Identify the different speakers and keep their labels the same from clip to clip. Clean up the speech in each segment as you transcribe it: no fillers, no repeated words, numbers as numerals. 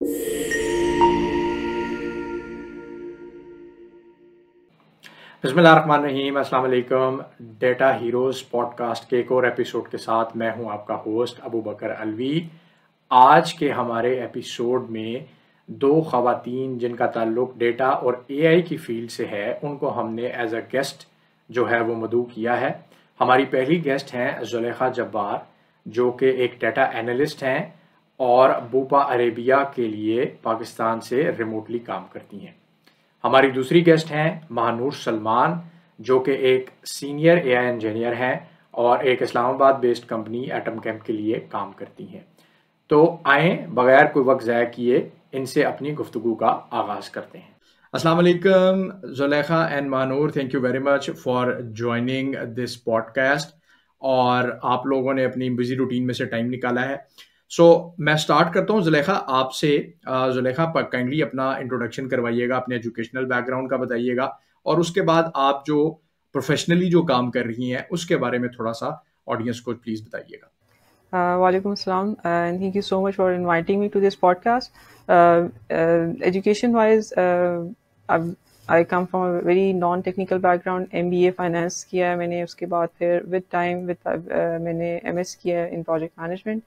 Speaker 1: बिस्मिल्लाहिर्रहमानिर्रहीम, अस्सलाम वालेकुम। डेटा हीरोज़ पॉडकास्ट के एक और एपिसोड के साथ मैं हूं आपका होस्ट अबू बकर अलवी। आज के हमारे एपिसोड में दो ख़वातीन जिनका ताल्लुक़ डेटा और एआई की फ़ील्ड से है, उनको हमने एज अ गेस्ट जो है वो मदऊ किया है। हमारी पहली गेस्ट हैं ज़ुलेखा जब्बार, जो कि एक डेटा एनालिस्ट हैं और बूपा अरेबिया के लिए पाकिस्तान से रिमोटली काम करती हैं। हमारी दूसरी गेस्ट हैं महानूर सलमान, जो कि एक सीनियर एआई इंजीनियर हैं और एक Islamabad based company atom camp के लिए काम करती हैं। तो आएँ बगैर कोई वक्त ज़ाया किए इनसे अपनी गुफ्तगू का आगाज़ करते हैं। अस्सलाम वालेकुम Zulekha and Mahnoor, thank you very much for joining this podcast. और आप लोगों ने अपनी बिजी रूटीन में से टाइम निकाला है। मैं स्टार्ट करता हूँ ज़ुलेखा आपसे। ज़ुलेखा काइंडली अपना इंट्रोडक्शन करवाइएगा, अपने एजुकेशनल बैकग्राउंड का बताइएगा और उसके बाद आप जो प्रोफेशनली जो काम कर रही हैं उसके बारे में थोड़ा सा ऑडियंस को प्लीज़ बताइएगा।
Speaker 2: Walaikum assalam, and thank you so much for inviting me to this podcast. Education-wise, I come from a very non-technical background. MBA finance किया है मैंने, उसके बाद फिर with time मैंने MS किया है in project management.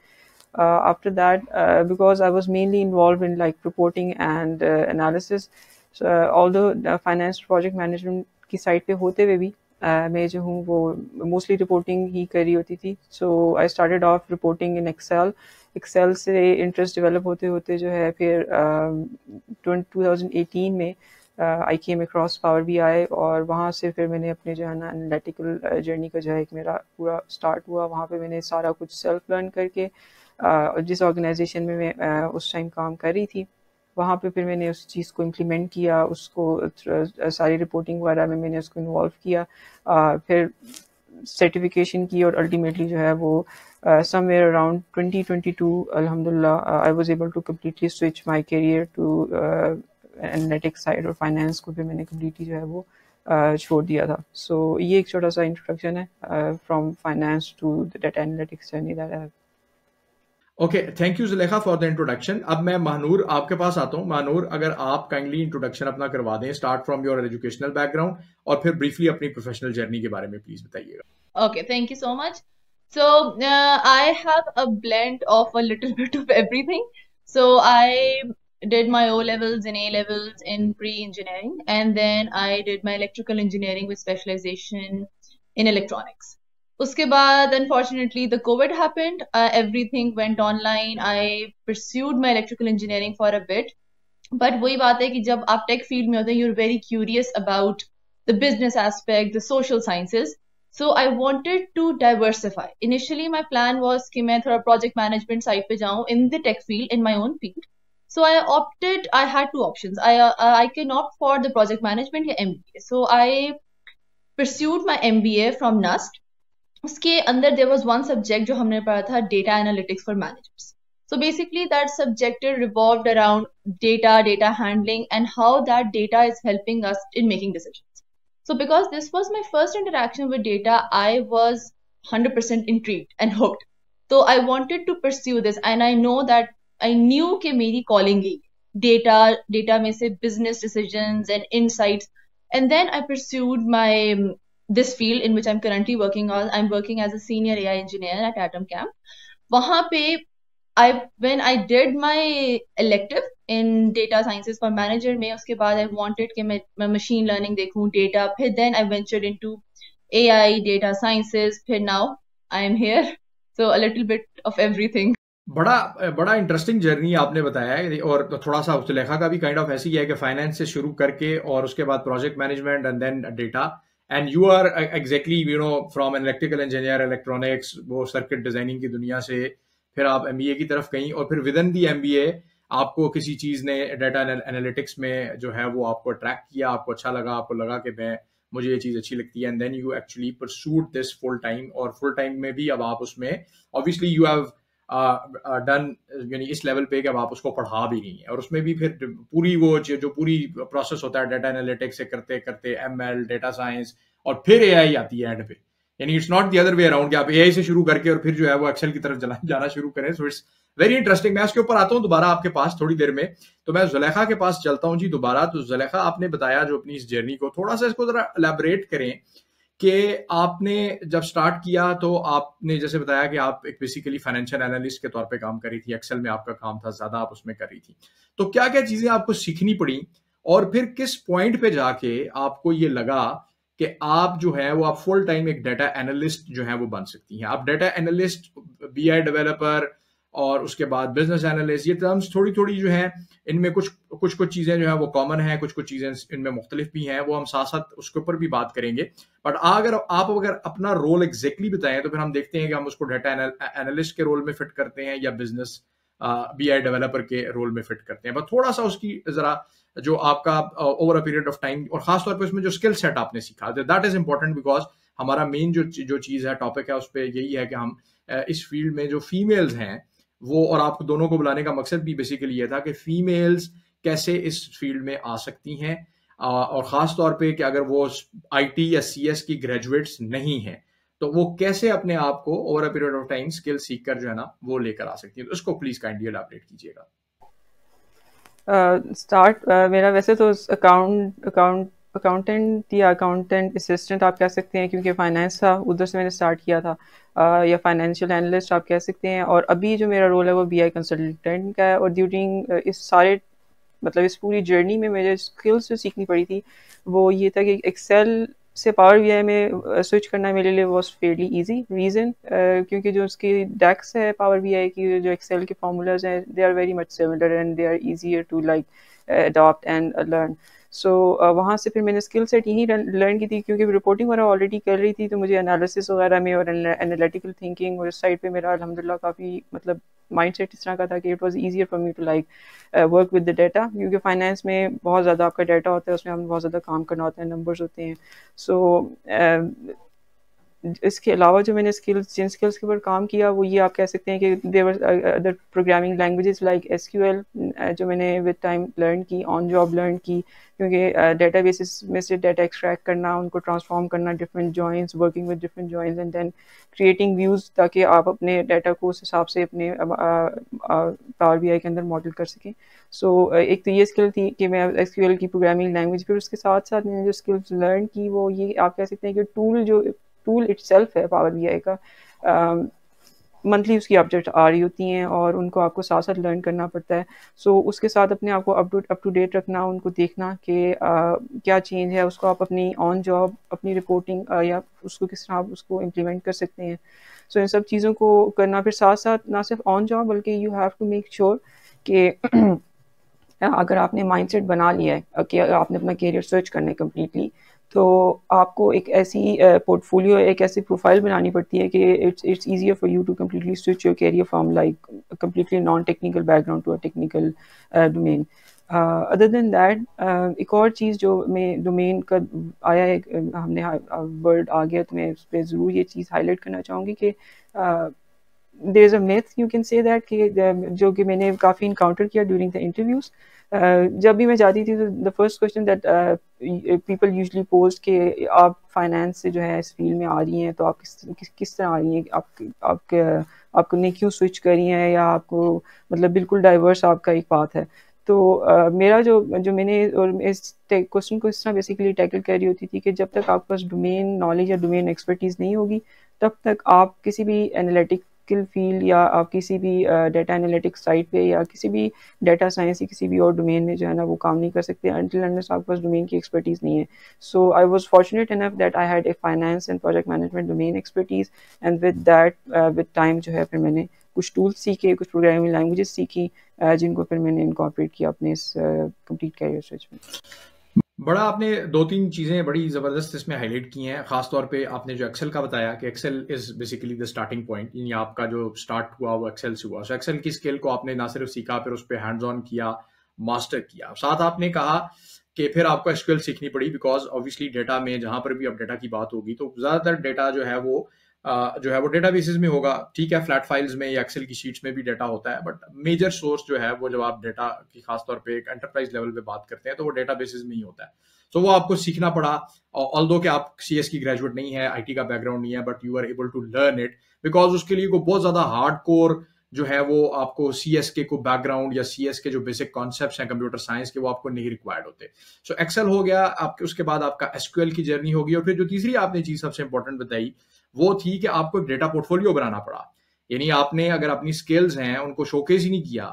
Speaker 2: After that, because I was mainly involved in like reporting and analysis, so although finance project management की साइड पे होते हुए भी मैं जो हूँ वो मोस्टली रिपोर्टिंग ही कर रही होती थी। So I started off reporting in Excel से इंटरेस्ट डेवलप होते होते जो है फिर 2018 में I came across power BI, और वहाँ से फिर मैंने अपने जो है ना एनालिटिकल जर्नी का जो है एक मेरा पूरा स्टार्ट हुआ। वहाँ पे मैंने सारा कुछ सेल्फ लर्न करके जिस ऑर्गेनाइजेशन में मैं उस टाइम काम कर रही थी वहाँ पे फिर मैंने उस चीज़ को इम्प्लीमेंट किया, उसको सारी रिपोर्टिंग वगैरह में मैंने उसको इन्वॉल्व किया, फिर सर्टिफिकेशन की और अल्टीमेटली जो है वो समवेयर अराउंड 2022 अल्हम्दुलिल्लाह I was able to completely switch my career to analytics side, और फाइनेंस को भी मैंने कम्प्लीटली जो है वो छोड़ दिया था। सो ये एक छोटा सा इंट्रोडक्शन है from finance to the data analytics journey that I have.
Speaker 1: Okay, thank you Zulekha for the introduction. अब मैं महानूर आपके पास आता हूँ। महानूर, अगर आप काइंडली इंट्रोडक्शन अपना करवा दें, start from your educational background और फिर ब्रीफली अपनी प्रोफेशनल जर्नी के बारे में प्लीज बताइएगा।
Speaker 3: Okay, thank you so much. So I have a blend of a little bit of everything. So I did my O levels and A levels in pre-engineering, and then I did my electrical engineering with specialization in electronics. उसके बाद unfortunately the COVID happened. Everything went online. I pursued my electrical engineering for a bit, but वही बात है कि जब आप tech field में होते हैं, you're very curious about the business aspect, the social sciences. So I wanted to diversify. Initially my plan was कि मैं थोड़ा project management side पे जाऊँ in the tech field, in my own field. So I had two options. I can opt for the project management या MBA. So I pursued my MBA from NUST. उसके अंदर there was one subject जो हमने पढ़ा था, data analytics for managers. So basically that subject revolved around data handling, and how that data is helping us in making decisions. So because this was my first interaction with data, I was 100% intrigued and hooked. So I wanted to pursue this, and I knew कि मेरी calling ही data में से business decisions and insights. And then I pursued my this field in which I'm currently working on. I'm working as a senior AI engineer at Atom Camp. वहाँ पे when I did my elective in data sciences for manager में, उसके बाद I wanted कि मैं machine learning देखूं, data, फिर then I ventured into AI, data sciences, फिर now I am here. So a little bit of everything.
Speaker 1: बड़ा interesting journey आपने बताया है, और थोड़ा सा ज़ुलेखा का भी काइंड ऑफ ऐसी है कि फाइनेंस से शुरू करके और उसके बाद project management and then data, and you are exactly from an electrical engineer, electronics, वो सर्किट डिजाइनिंग की दुनिया से फिर आप MBA की तरफ गई, और फिर विद इन दी MBA आपको किसी चीज़ ने डेटा एनालिटिक्स में जो है वो आपको अट्रैक्ट किया, आपको अच्छा लगा, आपको लगा कि मुझे ये चीज़ अच्छी लगती है, and then you actually pursued this full time. और फुल टाइम में भी अब आप उसमें ऑब्वियसली यू हैव डन, यानी इस लेवल पे कि अब आप उसको पढ़ा भी नहीं है, और उसमें भी फिर पूरी वो जो पूरी प्रोसेस होता है डेटा एनालिटिक्स से करते करते ML, डेटा साइंस, और फिर AI आती है एंड पे। यानी it's not the other way around कि आप AI से शुरू करके और फिर जो है वो एक्सेल की तरफ जाना शुरू करें। So it's very interesting. मैं उसके ऊपर आता हूँ दोबारा आपके पास थोड़ी देर में। तो मैं जुलेखा के पास चलता हूँ जी दोबारा। तो जुलेखा, आपने बताया जो अपनी इस जर्नी को, थोड़ा सा इसको जरा एलैबोरेट करें कि आपने जब स्टार्ट किया तो आपने जैसे बताया कि आप एक बेसिकली फाइनेंशियल एनालिस्ट के तौर पे काम कर रही थी, एक्सेल में आपका काम था, ज्यादा आप उसमें कर रही थी। तो क्या क्या चीजें आपको सीखनी पड़ी और फिर किस पॉइंट पे जाके आपको ये लगा कि आप जो है वो आप फुल टाइम एक डाटा एनालिस्ट जो है वो बन सकती हैं? आप डाटा एनालिस्ट, बीआई डेवलपर और उसके बाद बिजनेस एनालिस्ट, ये टर्म्स थोड़ी थोड़ी जो है इनमें कुछ कुछ चीजें जो है वो कॉमन है, कुछ चीजें इनमें मुख्तलिफ भी हैं, वो हम साथ साथ उसके ऊपर भी बात करेंगे। बट अगर अपना रोल एग्जैक्टली बताएं तो फिर हम देखते हैं कि हम उसको डाटा एनालिस्ट के रोल में फिट करते हैं या बिजनेस बीआई डेवलपर के रोल में फिट करते हैं। बट थोड़ा सा उसकी जरा जो आपका over a period of time और खासतौर पर उसमें जो स्किल सेट आपने सीखा, दैट इज इंपॉर्टेंट बिकॉज हमारा मेन जो चीज है, टॉपिक है, उस पर यही है कि हम इस फील्ड में जो फीमेल्स हैं वो, और आप दोनों को बुलाने का मकसद भी बेसिकली ये था कि फीमेल्स कैसे इस फील्ड में आ सकती हैं, और ख़ास तौर पे कि अगर वो आईटी या सीएस की ग्रेजुएट्स नहीं हैं तो वो कैसे अपने आप को over a period of time skill सीख कर जो है ना वो लेकर आ सकती है। तो उसको प्लीज काइंडली एलैबोरेट कीजिएगा।
Speaker 2: मेरा वैसे तो अकाउंटेंट या अकाउंटेंट असिस्टेंट आप कह सकते हैं, क्योंकि फाइनेंस था, उधर से मैंने स्टार्ट किया था, या फाइनेंशियल एनालिस्ट आप कह सकते हैं। और अभी जो मेरा रोल है वो बीआई कंसल्टेंट का है। और ड्यूरिंग इस सारे मतलब इस पूरी जर्नी में मुझे स्किल्स जो सीखनी पड़ी थी वो ये था कि एक्सेल से पावर बीआई में स्विच करना मेरे लिए वॉज फेयरली इजी। रीज़न क्योंकि जो उसकी डेक्स है पावर बीआई की, जो एक्सेल के फार्मूलाज हैं, they are very much similar and they are easier to like adopt and learn. So वहाँ से फिर मैंने स्किल सेट यही लर्न की थी, क्योंकि रिपोर्टिंग वगैरह ऑलरेडी कर रही थी, तो मुझे एनालिसिस वगैरह में और एनालिटिकल थिंकिंग और इस साइड पे मेरा अल्हम्दुलिल्लाह काफ़ी मतलब माइंडसेट इस तरह का था कि it was easier for me to like work with the data, क्योंकि फाइनेंस में बहुत ज़्यादा आपका डाटा होता है, उसमें हमें बहुत ज़्यादा काम करना होता है, नंबर्स होते हैं। सो इसके अलावा जो मैंने जिन स्किल्स के ऊपर काम किया वो ये आप कह सकते हैं कि they were other programming languages like SQL जो मैंने विद टाइम लर्न की, ऑन जॉब लर्न की, क्योंकि डेटाबेसेस में से डाटा एक्सट्रैक्ट करना, उनको ट्रांसफॉर्म करना, different joins, working with different joins and then creating views, ताकि आप अपने डाटा को उस हिसाब से अपने पावर बीआई के अंदर मॉडल कर सकें। सो एक तो ये स्किल थी कि मैं एसक्यूएल की प्रोग्रामिंग लैंग्वेज, फिर उसके साथ साथ मैंने जो स्किल्स लर्न की वो ये आप कह सकते हैं कि टूल इटसेल्फ है पावर बीआई का, मंथली उसकी अपडेट आ रही होती हैं और उनको आपको साथ साथ लर्न करना पड़ता है। सो उसके साथ अपने आप को अप टू डेट रखना, उनको देखना कि क्या चेंज है, उसको आप अपनी ऑन जॉब अपनी रिपोर्टिंग या उसको किस तरह आप उसको इम्प्लीमेंट कर सकते हैं। सो इन सब चीज़ों को करना, फिर साथ साथ ना सिर्फ ऑन जॉब बल्कि you have to make sure कि अगर आपने माइंडसेट बना लिया है कि आपने अपना करियर स्विच करना है कम्प्लीटली, तो आपको एक ऐसी पोर्टफोलियो, एक ऐसी प्रोफाइल बनानी पड़ती है कि it's easier for you to completely switch your career from like completely non technical background to a technical domain. Other than that एक और चीज़ जो मैं डोमेन का आया है, हमने वर्ड आ गया, तो मैं उस पर ज़रूर ये चीज़ हाईलाइट करना चाहूँगी कि there is a myth, you can say that, कि जो कि मैंने काफ़ी इनकाउंटर किया ड्यूरिंग द इंटरव्यूज़। जब भी मैं जाती थी तो the first question that people usually post कि आप फाइनेंस से जो है इस फील्ड में आ रही हैं, तो आप किस तरह आ रही हैं, आपने क्यों स्विच करी हैं, या आपको मतलब बिल्कुल डाइवर्स आपका एक पाथ है। तो मेरा जो मैंने और इस क्वेश्चन को इस तरह बेसिकली टैकल कर रही होती थी कि जब तक आपके पास डोमेन नॉलेज या डोमेन एक्सपर्टीज़ नहीं होगी, तब तक आप किसी भी एनालिटिकल फील्ड या आप किसी भी डाटा एनालिटिक्स साइट पे या किसी भी डाटा साइंस या किसी भी और डोमेन में जो है ना वो काम नहीं कर सकते until unless आपके पास डोमेन की एक्सपर्टीज़ नहीं है। So I was fortunate enough that I had a finance and project management domain expertise, and with that with time जो है फिर मैंने कुछ टूल्स सीखे, कुछ प्रोग्रामिंग लैंग्वेजेस सीखी, जिनको फिर मैंने इनकॉर्पोरेट किया अपने इस कंप्लीट करियर स्विच में।
Speaker 1: बड़ा आपने दो तीन चीज़ें बड़ी ज़बरदस्त इसमें हाईलाइट की हैं। ख़ास तौर पे आपने जो एक्सेल का बताया कि Excel is basically the starting point, यानी आपका जो स्टार्ट हुआ वो एक्सेल से हुआ। सो एक्सेल की स्किल को आपने ना सिर्फ सीखा, फिर उस पर हैंड्स ऑन किया, मास्टर किया। साथ आपने कहा कि फिर आपको एसक्यूएल सीखनी पड़ी बिकॉज ऑब्वियसली डेटा में जहाँ पर भी अब डेटा की बात होगी तो ज़्यादातर डेटा जो है वो डेटाबेसेस में होगा। ठीक है, फ्लैट फाइल्स में या एक्सेल की शीट्स में भी डेटा होता है, बट मेजर सोर्स जो है वो जब आप डेटा की खासतौर पे एक एंटरप्राइज लेवल पे बात करते हैं तो वो डेटाबेसेस में ही होता है। तो वो आपको सीखना पड़ा, ऑल्दो कि आप सीएस की ग्रेजुएट नहीं है, आईटी का बैकग्राउंड नहीं है, but you are able to learn it because उसके लिए को बहुत ज्यादा हार्ड कोर जो है वो आपको CS के को बैकग्राउंड या CS के जो बेसिक कॉन्सेप्ट्स हैं कंप्यूटर साइंस के वो आपको नहीं रिक्वायर्ड होते। सो एक्सेल हो गया आपके, उसके बाद आपका SQL की जर्नी होगी, और फिर जो तीसरी आपने चीज सबसे इंपॉर्टेंट बताई वो थी कि आपको एक डेटा पोर्टफोलियो बनाना पड़ा। यानी आपने अगर अपनी स्किल्स हैं उनको शोकेस ही नहीं किया,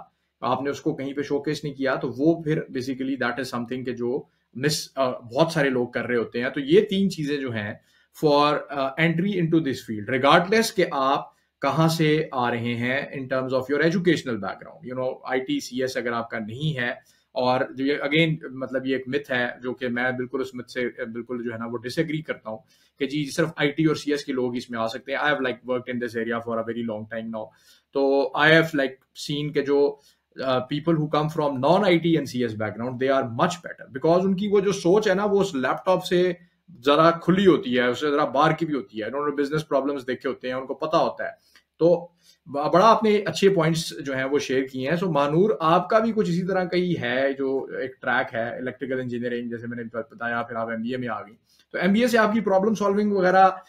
Speaker 1: आपने उसको कहीं पे शोकेस नहीं किया, तो वो फिर बेसिकली दैट इज समथिंग के जो बहुत सारे लोग कर रहे होते हैं। तो ये 3 चीजें जो हैं for entry into this field, regardless कि आप कहाँ से आ रहे हैं in terms of your educational background, IT CS अगर आपका नहीं है, और जो ये अगेन मतलब ये एक मिथ है जो कि मैं बिल्कुल उस मिथ से बिल्कुल जो है ना वो डिसएग्री करता हूँ कि जी सिर्फ IT और CS के लोग इसमें आ सकते हैं। I have like worked in this area for a very long time now, तो आई हैव लाइक सीन के जो people who come from non-IT and CS background, they are much better because उनकी वो जो सोच है ना वो उस लैपटॉप से जरा खुली होती है, उससे जरा बाहर की भी होती है। उन्होंने बिजनेस प्रॉब्लम्स देखे होते हैं, उनको पता होता है। तो बड़ा आपने अच्छे पॉइंट्स जो हैं वो शेयर किए हैं। सो महानूर, आपका भी कुछ इसी तरह का ही है जो एक ट्रैक है इलेक्ट्रिकल इंजीनियरिंग, जैसे मैंने बताया, फिर आप MBA में आ गई। तो MBA से आपकी प्रॉब्लम सॉल्विंग वगैरह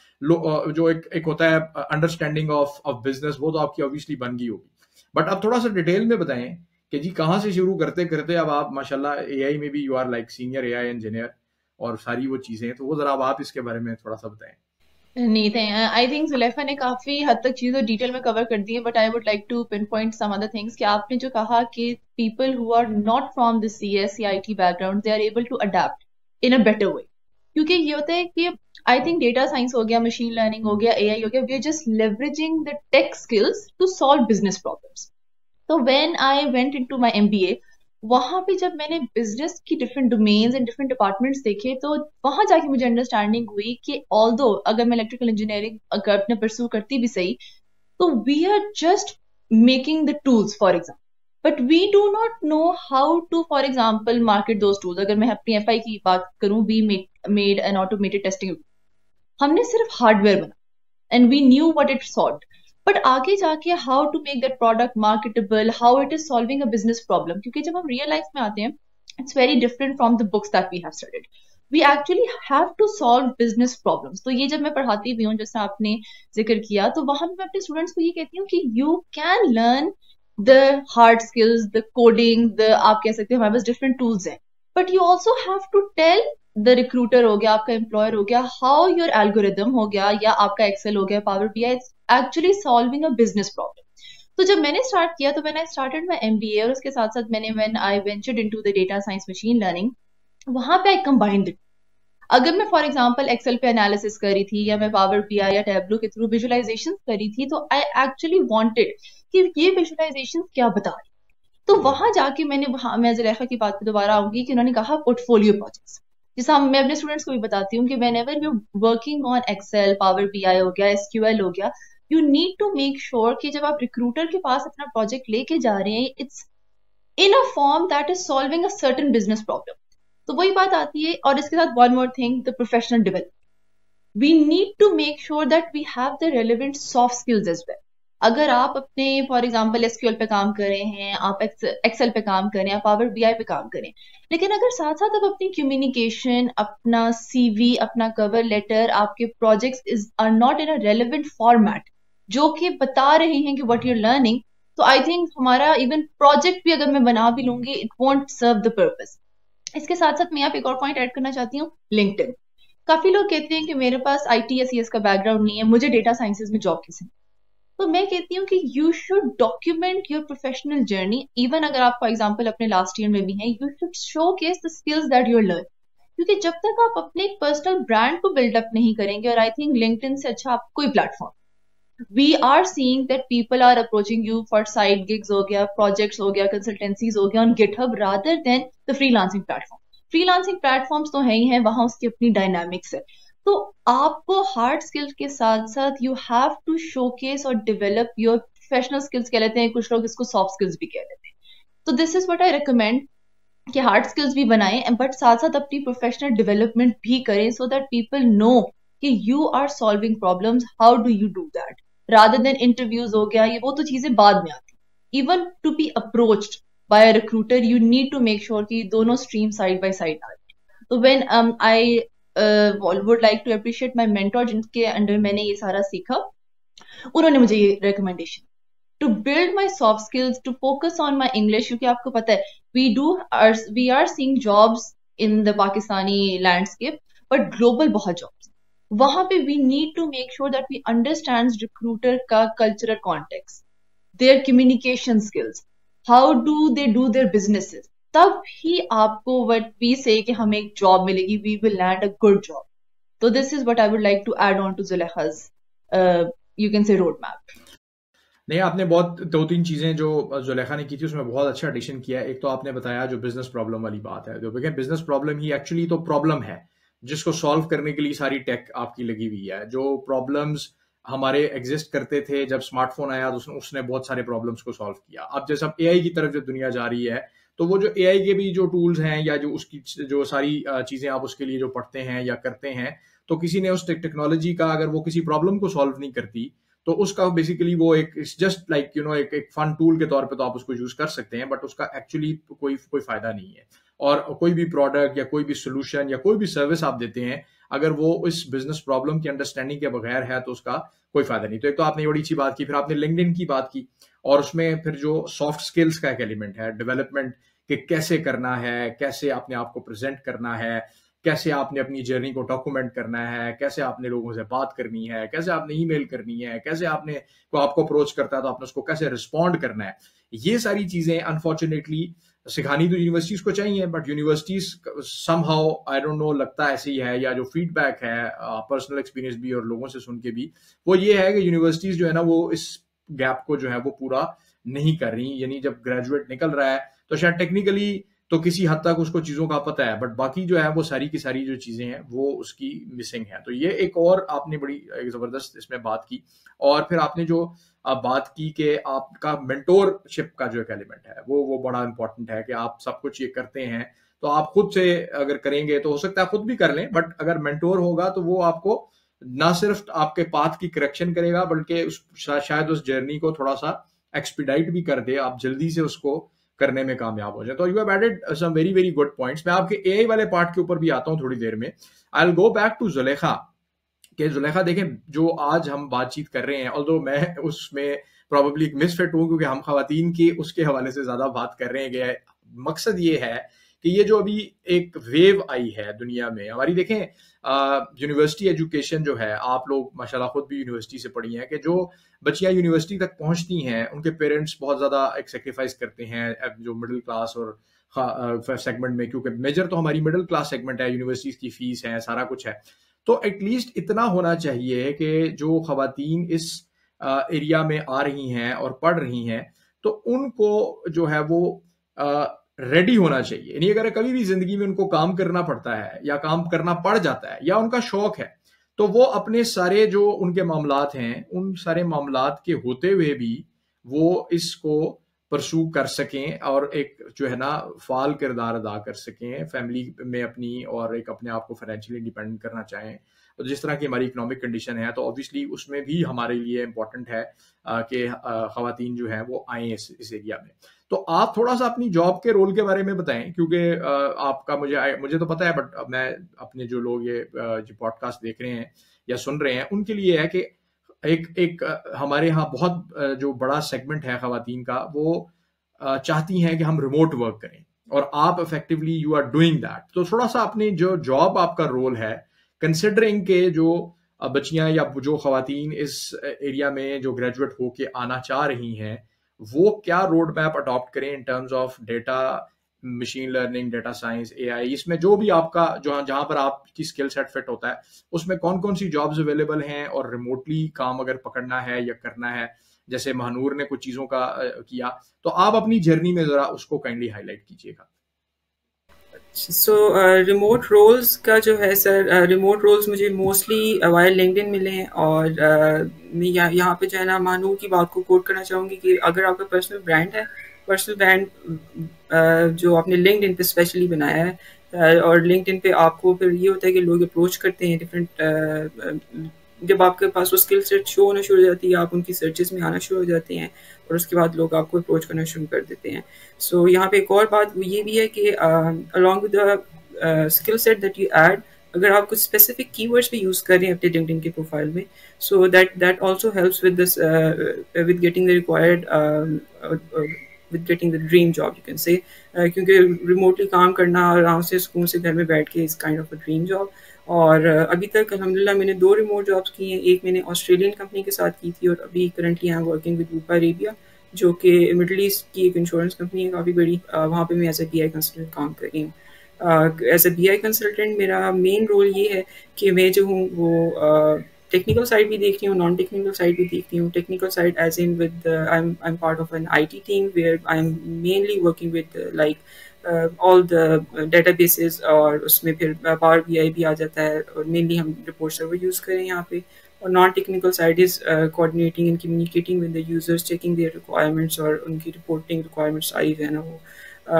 Speaker 1: जो एक होता है अंडरस्टैंडिंग ऑफ बिजनेस, वो तो आपकी ऑब्वियसली बन गई होगी। बट आप थोड़ा सा डिटेल में बताएं कि जी कहाँ से शुरू करते करते अब आप माशाल्लाह AI में भी you are like senior AI engineer और सारी वो चीजें, तो वो जरा अब आप इसके बारे में थोड़ा सा बताएं।
Speaker 3: नहीं थे, आई थिंक जुलेफा ने काफी हद तक चीजें डिटेल में कवर कर दी है, but I would like to pinpoint some other things कि आपने जो कहा कि people who are not from the CS या IT background they are able to adept in a better way. क्योंकि ये होता है कि आई थिंक डेटा साइंस हो गया, मशीन लर्निंग हो गया, AI हो गया, we are just leveraging the tech skills to solve business problems. तो when I went into my MBA, वहां पे जब मैंने बिजनेस की different domains and different departments देखे, तो वहां जाके मुझे अंडरस्टैंडिंग हुई कि ऑल्दो अगर मैं इलेक्ट्रिकल इंजीनियरिंग अगर अपने परस्यू करती भी सही, तो we are just making the tools for example, but we do not know how to for example market those tools. अगर मैं अपनी FI की बात करूं, we made an automated testing, हमने सिर्फ हार्डवेयर बना and we knew what it solved, but आगे जाके how to make that product marketable, how it is solving a business problem, क्योंकि जब हम रियल लाइफ में आते हैं it's very different from the books that we have studied. We actually have to solve business problems. तो ये जब मैं पढ़ाती भी हूँ, जैसे आपने जिक्र किया, तो वहां मैं अपने स्टूडेंट्स को ये कहती हूँ कि you can learn the hard skills, the coding, the आप कह सकते हो हमारे पास डिफरेंट टूल्स हैं, but you also have to tell the recruiter हो गया, आपका एम्प्लॉयर हो गया, हाउ योर एल्गोरिदम हो गया, या आपका एक्सेल हो गया, power BI, actually solving a business problem. तो जब मैंने स्टार्ट किया, तो मैंने स्टार्टेड माय MBA, और उसके साथ साथ मैंने when I ventured into the data science machine learning, वहां पे आई कंबाइंड इट। अगर मैं फॉर एग्जांपल एक्सेल पे एनालिसिस करी थी, या मैं पावर BI या टैब्लो के थ्रू विजुअलाइजेशन करी थी, तो आई एक्चुअली वांटेड कि ये विजुअलाइजेशन क्या बता रही। तो वहां जाके मैं जुलेखा की बात पे दोबारा आऊंगी कि उन्होंने कहा पोर्टफोलियो प्रोजेक्ट्स, जैसा मैं अपने स्टूडेंट्स को भी बताती हूँ कि whenever you working on Excel, power BI हो गया, SQL हो गया, you need to make sure कि जब आप रिक्रूटर के पास अपना प्रोजेक्ट लेके जा रहे हैं, it's in a form that is solving a certain business problem. तो वही बात आती है, और इसके साथ one more thing, the professional development. We need to make sure that we have the relevant soft skills as well. अगर आप अपने फॉर एग्जाम्पल SQL पे काम कर रहे हैं, आप एक्सेल पे काम करें, आप पावर BI पे काम करें, लेकिन अगर साथ साथ आप अपनी कम्युनिकेशन, अपना CV, अपना कवर लेटर, आपके projects are not in a relevant format जो कि बता रहे हैं कि व्हाट यू आर लर्निंग, तो आई थिंक हमारा इवन प्रोजेक्ट भी अगर मैं बना भी लूंगी, it won't serve the purpose. इसके साथ साथ मैं यहाँ पे एक और पॉइंट ऐड करना चाहती हूँ, लिंक्डइन। काफी लोग कहते हैं कि मेरे पास IT या CS का बैकग्राउंड नहीं है, मुझे डेटा साइंसेज में जॉब कैसे। तो मैं कहती हूँ कि you should document your professional journey, even अगर आप फॉर एग्जांपल अपने लास्ट ईयर में भी हैं, you should showcase the skills that you learn, क्योंकि जब तक आप अपने एक पर्सनल ब्रांड को बिल्डअप नहीं करेंगे, और आई थिंक लिंक्डइन से अच्छा आपको कोई platform, we are seeing that people are approaching you for side gigs हो गया, प्रोजेक्ट्स हो गया, कंसल्टेंसीज हो गया on GitHub rather than the freelancing platform. Freelancing platforms तो है ही हैं, वहां उसकी अपनी डायनामिक्स है। तो आपको हार्ड स्किल्स के साथ साथ यू हैव टू शोकेस और डेवलप योर प्रोफेशनल स्किल्स, कह लेते हैं कुछ लोग इसको सॉफ्ट स्किल्स भी कह लेते हैं। तो this is what I recommend कि हार्ड स्किल्स भी बनाएं, बट साथ साथ अपनी प्रोफेशनल डेवलपमेंट भी करें, सो दैट पीपल नो कि you are solving problems, how do you do that, rather than interviews हो गया, ये वो तो चीजें बाद में आती। Even to be approached by a recruiter, you need to make sure कि दोनों स्ट्रीम साइड बाय साइड आ रही। तो when I would like to appreciate my mentor, जिनके अंडर मैंने ये सारा सीखा, उन्होंने मुझे ये recommendation. to build my soft skills, to focus on my English, क्योंकि आपको पता है we are seeing jobs in the Pakistani landscape, but global बहुत jobs. वहां पे we need to make sure that we understand recruiter का cultural context, their communication skills, how do they do their businesses. तब ही आपको what we say कि हमें एक job मिलेगी, we will land a good job. So this is what I would like to add on to Zulekha's you can say roadmap.
Speaker 1: नहीं, आपने बहुत 2-3 चीज़ें जो जुलेखा ने की थी उसमें बहुत अच्छा एडिशन किया है। एक तो आपने बताया जो बिजनेस प्रॉब्लम वाली बात है, जो बिजनेस प्रॉब्लम ही एक्चुअली तो प्रॉब्लम है जिसको सॉल्व करने के लिए सारी टेक आपकी लगी हुई है। जो प्रॉब्लम्स हमारे एग्जिस्ट करते थे जब स्मार्टफोन आया तो उसने बहुत सारे प्रॉब्लम्स को सॉल्व किया। अब जैसे अब एआई की तरफ जब दुनिया जा रही है तो वो जो एआई के भी जो टूल्स हैं या जो उसकी जो सारी चीज़ें आप उसके लिए जो पढ़ते हैं या करते हैं, तो किसी ने उस टेक्नोलॉजी का अगर वो किसी प्रॉब्लम को सॉल्व नहीं करती तो उसका बेसिकली वो एक जस्ट लाइक एक फन टूल के तौर पे तो आप उसको यूज कर सकते हैं, बट उसका एक्चुअली कोई फायदा नहीं है। और कोई भी प्रोडक्ट या कोई भी सोल्यूशन या कोई भी सर्विस आप देते हैं, अगर वो इस बिजनेस प्रॉब्लम की अंडरस्टैंडिंग के बगैर है तो उसका कोई फायदा नहीं। तो एक तो आपने बड़ी अच्छी बात की, फिर आपने लिंक्डइन की बात की और उसमें फिर जो सॉफ्ट स्किल्स का एक एलिमेंट है डेवलपमेंट कि कैसे करना है, कैसे अपने आप को प्रेजेंट करना है, कैसे आपने अपनी जर्नी को डॉक्यूमेंट करना है, कैसे आपने लोगों से बात करनी है, कैसे आपने ईमेल करनी है, कैसे आपको अप्रोच करता है तो आपने उसको कैसे रिस्पॉन्ड करना है। ये सारी चीजें अनफॉर्चुनेटली सिखानी तो यूनिवर्सिटीज को चाहिए, but universities somehow I don't know लगता ऐसे ही है, या जो फीडबैक है पर्सनल एक्सपीरियंस भी और लोगों से सुन के भी वो ये है कि यूनिवर्सिटीज जो है ना वो इस गैप को जो है वो पूरा नहीं कर रही। यानी जब ग्रेजुएट निकल रहा है तो शायद टेक्निकली तो किसी हद तक उसको चीजों का पता है, बट बाकी जो है वो सारी की सारी जो चीजें हैं वो उसकी मिसिंग है। तो ये एक और आपने बड़ी एक जबरदस्त इसमें बात की। और फिर आपने जो बात की कि आपका मेंटोरशिप का जो एक एलिमेंट है वो बड़ा इंपॉर्टेंट है कि आप सब कुछ ये करते हैं तो आप खुद से अगर करेंगे तो हो सकता है खुद भी कर लें, बट अगर मेंटोर होगा तो वो आपको ना सिर्फ आपके पाथ की करेक्शन करेगा बल्कि शायद उस जर्नी को थोड़ा सा एक्सपीडाइट भी कर दे, आप जल्दी से उसको करने में कामयाब हो जाए। तो you have added some very very good points. मैं आपके एआई वाले पार्ट के ऊपर भी आता हूं थोड़ी देर में। I will go back to Zulekha कि जुलेखा देखें जो आज हम बातचीत कर रहे हैं, ऑल्दो मैं उसमें प्रॉबेबली एक मिसफिट हूं क्योंकि हम खवातीन की उसके हवाले से ज्यादा बात कर रहे हैं कि मकसद ये है कि ये जो अभी एक वेव आई है दुनिया में हमारी, देखें यूनिवर्सिटी एजुकेशन जो है, आप लोग माशाल्लाह खुद भी यूनिवर्सिटी से पढ़ी हैं, कि जो बच्चियां यूनिवर्सिटी तक पहुंचती हैं उनके पेरेंट्स बहुत ज़्यादा एक सेक्रीफाइस करते हैं जो मिडिल क्लास और सेगमेंट में, क्योंकि मेजर तो हमारी मिडिल क्लास सेगमेंट है, यूनिवर्सिटीज की फीस है, सारा कुछ है। तो एटलीस्ट इतना होना चाहिए कि जो खवातीन इस एरिया में आ रही हैं और पढ़ रही हैं तो उनको जो है वो रेडी होना चाहिए। यानी अगर कभी भी जिंदगी में उनको काम करना पड़ता है या काम करना पड़ जाता है या उनका शौक है तो वो अपने सारे जो उनके मामलात हैं उन सारे मामलात के होते हुए भी वो इसको परसू कर सकें और एक जो है ना फाल किरदार अदा कर सकें फैमिली में अपनी, और एक अपने आप को फाइनेंशियली इंडिपेंडेंट करना चाहें। तो जिस तरह की हमारी इकोनॉमिक कंडीशन है तो ऑब्वियसली उसमें भी हमारे लिए इम्पोर्टेंट है कि खवातीन जो है वो आए इस एरिया में। तो आप थोड़ा सा अपनी जॉब के रोल के बारे में बताएं, क्योंकि आपका मुझे तो पता है, बट मैं अपने जो लोग ये जो पॉडकास्ट देख रहे हैं या सुन रहे हैं उनके लिए है कि एक हमारे यहाँ बहुत जो बड़ा सेगमेंट है खवातीन का वो चाहती हैं कि हम रिमोट वर्क करें और आप effectively you are doing that. तो थोड़ा सा अपनी जो जॉब आपका रोल है कंसिडरिंग के जो बच्चियां या जो खवातीन इस एरिया में जो ग्रेजुएट होके आना चाह रही हैं वो क्या रोड मैप अडॉप्ट करें in terms of data, machine learning, data science, AI, इसमें जो भी आपका जहां पर आपकी स्किल सेट फिट होता है उसमें कौन कौन सी जॉब्स अवेलेबल हैं, और रिमोटली काम अगर पकड़ना है या करना है जैसे महानूर ने कुछ चीजों का किया, तो आप अपनी जर्नी में जरा उसको काइंडली हाईलाइट कीजिएगा।
Speaker 2: सो रिमोट रोल्स का जो है सर, रिमोट रोल्स मुझे मोस्टली वाया लिंक्डइन मिले हैं, और मैं यहाँ पे जो है ना महानूर की बात को कोट करना चाहूँगी कि अगर आपका पर्सनल ब्रांड जो आपने लिंक्डइन पे स्पेशली बनाया है, और लिंक्डइन पे आपको फिर ये होता है कि लोग अप्रोच करते हैं डिफरेंट, जब आपके पास वो स्किल सेट शो होना शुरू हो जाती है आप उनकी सर्चेस में आना शुरू हो जाते हैं और उसके बाद लोग आपको अप्रोच करना शुरू कर देते हैं। सो यहाँ पे एक और बात ये भी है कि along with the skill set that you add, अगर आप कुछ स्पेसिफिक कीवर्ड्स भी यूज़ कर रहे हैं अपने लिंक्डइन के प्रोफाइल में, so that also helps with this with getting the required with getting the dream job you can से, क्योंकि रिमोटली काम करना आराम से सुकून से घर में बैठ के is kind of a dream job. और अभी तक अल्हम्दुलिल्लाह मैंने 2 रिमोट जॉब्स की हैं। एक मैंने ऑस्ट्रेलियन कंपनी के साथ की थी और अभी currently I am working with वूपा अरेबिया, जो कि मिडल ईस्ट की एक इंश्योरेंस कंपनी है काफ़ी बड़ी। वहाँ पे मैं एज ए BI कंसल्टेंट काम कर रही हूँ। एज ए BI कंसल्टेंट मेरा मेन रोल ये है कि मैं जो हूँ वो टेक्निकल साइड भी देखती हूँ, नॉन टेक्निकल साइड भी देखती हूँ। Technical side as in with I am part of an IT team where I am mainly working with like all the databases, और उसमें फिर पावर BI भी आ जाता है और मेनली हम रिपोर्ट सर्वर यूज़ करें यहाँ पे। और non technical side is coordinating and communicating with the users, checking there requirements, और उनकी रिपोर्टिंग रिक्वायरमेंट्स आई है ना वो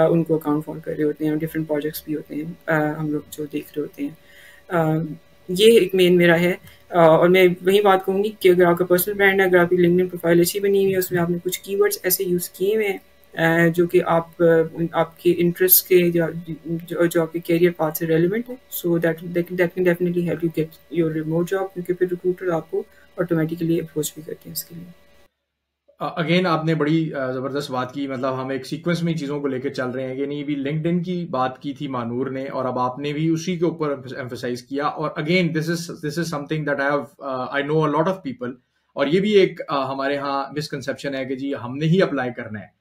Speaker 2: उनको अकाउंट फॉर कर रहे होते हैं। डिफरेंट प्रोजेक्ट्स भी होते हैं हम लोग जो देख रहे होते हैं। ये एक मेन मेरा है। और मैं वही बात कहूँगी कि अगर आपका पर्सनल ब्रांड है, अगर आपकी लिंक्डइन प्रोफाइल अच्छी बनी हुई है, उसमें आपने कुछ कीवर्ड्स ऐसे यूज़ किए हुए हैं जो कि आपके इंटरेस्ट के जो आपके कैरियर पाथ से रेलिवेंट है, so that can definitely help you get your remote job, क्योंकि फिर रिक्रूटर आपको ऑटोमेटिकली अप्रोच भी करते हैं इसके लिए।
Speaker 1: अगेन आपने बड़ी ज़बरदस्त बात की, मतलब हम एक सीक्वेंस में चीज़ों को लेकर चल रहे हैं कि नहीं। भी लिंक्डइन की बात की थी मानूर ने, और अब आपने भी उसी के ऊपर एम्फसाइज किया। और again this is something that I know a lot of people, और ये भी एक हमारे यहाँ मिसकंसेप्शन है कि जी हमने ही अप्लाई करना है।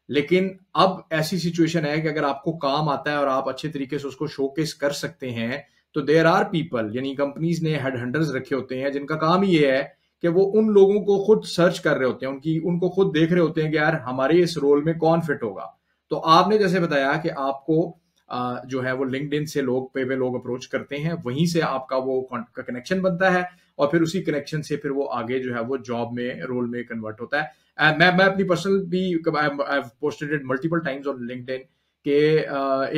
Speaker 1: लेकिन अब ऐसी सिचुएशन है कि अगर आपको काम आता है और आप अच्छे तरीके से उसको शोकेस कर सकते हैं, तो देयर आर पीपल, यानी कंपनीज ने हेडहंटर्स रखे होते हैं जिनका काम ही ये है कि वो उन लोगों को खुद सर्च कर रहे होते हैं, उनको खुद देख रहे होते हैं कि यार हमारे इस रोल में कौन फिट होगा। तो आपने जैसे बताया कि आपको जो है वो लिंक्डइन से लोग अप्रोच करते हैं, वहीं से आपका वो कनेक्शन बनता है, और फिर उसी कनेक्शन से फिर वो आगे जो है वो जॉब में रोल में कन्वर्ट होता है। मैं अपनी पर्सनल भी I have posted it multiple times on LinkedIn के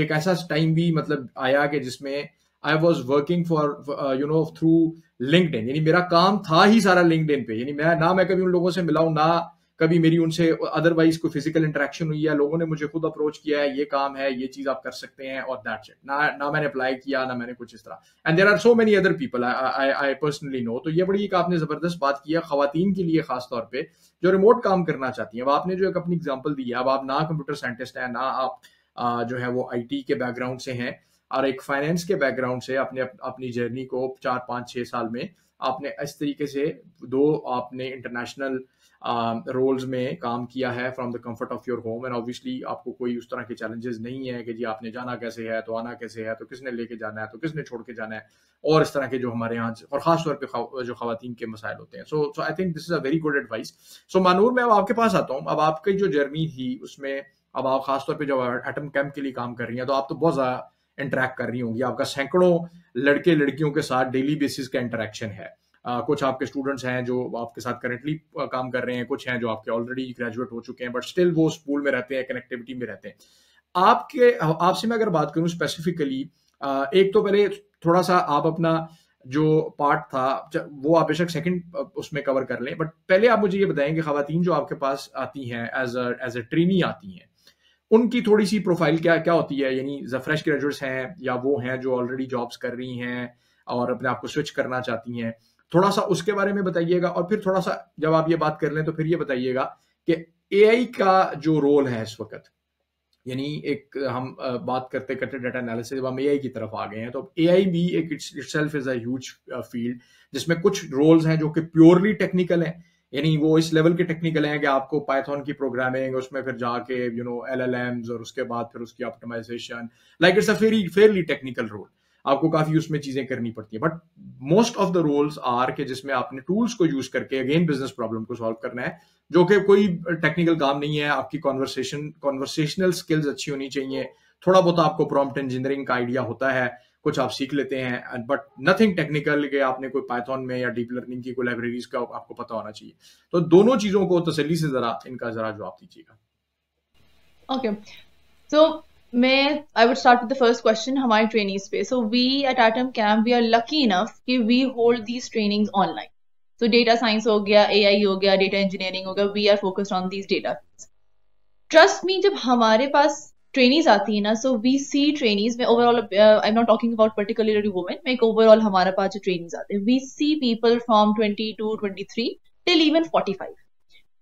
Speaker 1: एक ऐसा टाइम भी मतलब आया कि जिसमें I was working for through LinkedIn, यानी मेरा काम था ही सारा लिंक्डइन पे। यानी मैं कभी उन लोगों से मिला हूं, ना कभी मेरी उनसे अदरवाइज कोई फिजिकल इंटरेक्शन हुई है। लोगों ने मुझे खुद अप्रोच किया है, ये काम है, ये चीज आप कर सकते हैं, और दैट्स इट। ना मैंने अप्लाई किया, ना मैंने कुछ इस तरह। And there are so many other people I personally know. तो ये बड़ी एक आपने जबरदस्त बात की है खवातीन के लिए खास तौर पे जो रिमोट काम करना चाहती है। अब आपने जो एक अपनी एग्जाम्पल दी है, अब आप ना कंप्यूटर साइंटिस्ट है, ना आप जो है वो IT के बैकग्राउंड से हैं, और एक फाइनेंस के बैकग्राउंड से अपनी जर्नी को 4-5-6 साल में आपने इस तरीके से आपने इंटरनेशनल रोल्स में काम किया है from the comfort of your home. And obviously आपको कोई उस तरह के चैलेंजेस नहीं है कि जी आपने जाना कैसे है, तो आना कैसे है, तो किसने लेके जाना है, तो किसने छोड़ के जाना है, और इस तरह के जो हमारे यहाँ और खास तौर पे जो खवातीन के मसाइल होते हैं। So I think this is a very good advice. So Mahnoor, मैं अब आपके पास आता हूँ। अब आपकी जो जर्नी थी उसमें अब आप खासतौर पर जब एटम कैंप के लिए काम कर रही हैं, तो आप तो बहुत ज्यादा इंटरेक्ट कर रही होंगी। आपका सैकड़ों लड़के लड़कियों के साथ डेली बेसिस का इंटरेक्शन है। कुछ आपके स्टूडेंट्स हैं जो आपके साथ करेंटली काम कर रहे हैं, कुछ हैं जो आपके ऑलरेडी ग्रेजुएट हो चुके हैं, बट स्टिल वो स्कूल में रहते हैं, कनेक्टिविटी में रहते हैं। आपसे मैं अगर बात करूं स्पेसिफिकली, एक तो पहले थोड़ा सा आप अपना जो पार्ट था वो आप बेशक सेकंड उसमें कवर कर लें, बट पहले आप मुझे ये बताएं कि खवातीन जो आपके पास आती हैं एज अ ट्रेनी आती हैं, उनकी थोड़ी सी प्रोफाइल क्या क्या होती है? यानी फ्रेश ग्रेजुएट्स हैं या वो हैं जो ऑलरेडी जॉब्स कर रही हैं और अपने आप को स्विच करना चाहती हैं? थोड़ा सा उसके बारे में बताइएगा। और फिर थोड़ा सा जब आप ये बात कर लें तो फिर ये बताइएगा कि AI का जो रोल है इस वक्त, यानी एक हम बात करते करते डाटा एनालिसिस जब हम AI की तरफ आ गए हैं, तो AI भी एक itself is a huge field जिसमें कुछ रोल्स हैं जो कि प्योरली टेक्निकल हैं, यानी वो इस लेवल के टेक्निकल हैं कि आपको पाइथन की प्रोग्रामिंग, उसमें फिर जाके LLMs और उसके बाद फिर उसकी optimisation, like it's a fairly technical role, आपको काफी उसमें चीजें करनी पड़ती है। But most of the roles are के जिसमें आपने टूल्स को यूज करके अगेन बिजनेस प्रॉब्लम को सॉल्व करना है, जो कि कोई टेक्निकल काम नहीं है। आपकी कॉन्वर्सेशनल स्किल्स अच्छी होनी चाहिए, थोड़ा बहुत आपको प्रॉम्प्ट इंजीनियरिंग का आइडिया होता है, कुछ आप सीख लेते हैं, बट नथिंग टेक्निकल कि आपने कोई पाइथन में या डीप लर्निंग की कोई लाइब्रेरीज का आपको पता होना चाहिए। तो दोनों चीजों को तसल्ली से इनका जरा जवाब दीजिएगा।
Speaker 3: Okay, so I would start with the first question, हमारे trainees पे. So we at Atom Camp, we are lucky enough कि we hold these trainings online. So data science हो गया, AI हो गया, data engineering हो गया, we are focused on these data. Trust me, जब हमारे पास ट्रेनीज आती है ना, सो वी सी ट्रेनीज में overall, I am not talking about particularly women, मैं एक ओवरऑल हमारे पास जो ट्रेनीज आते हैं, we see people from 22, 23 till even 45.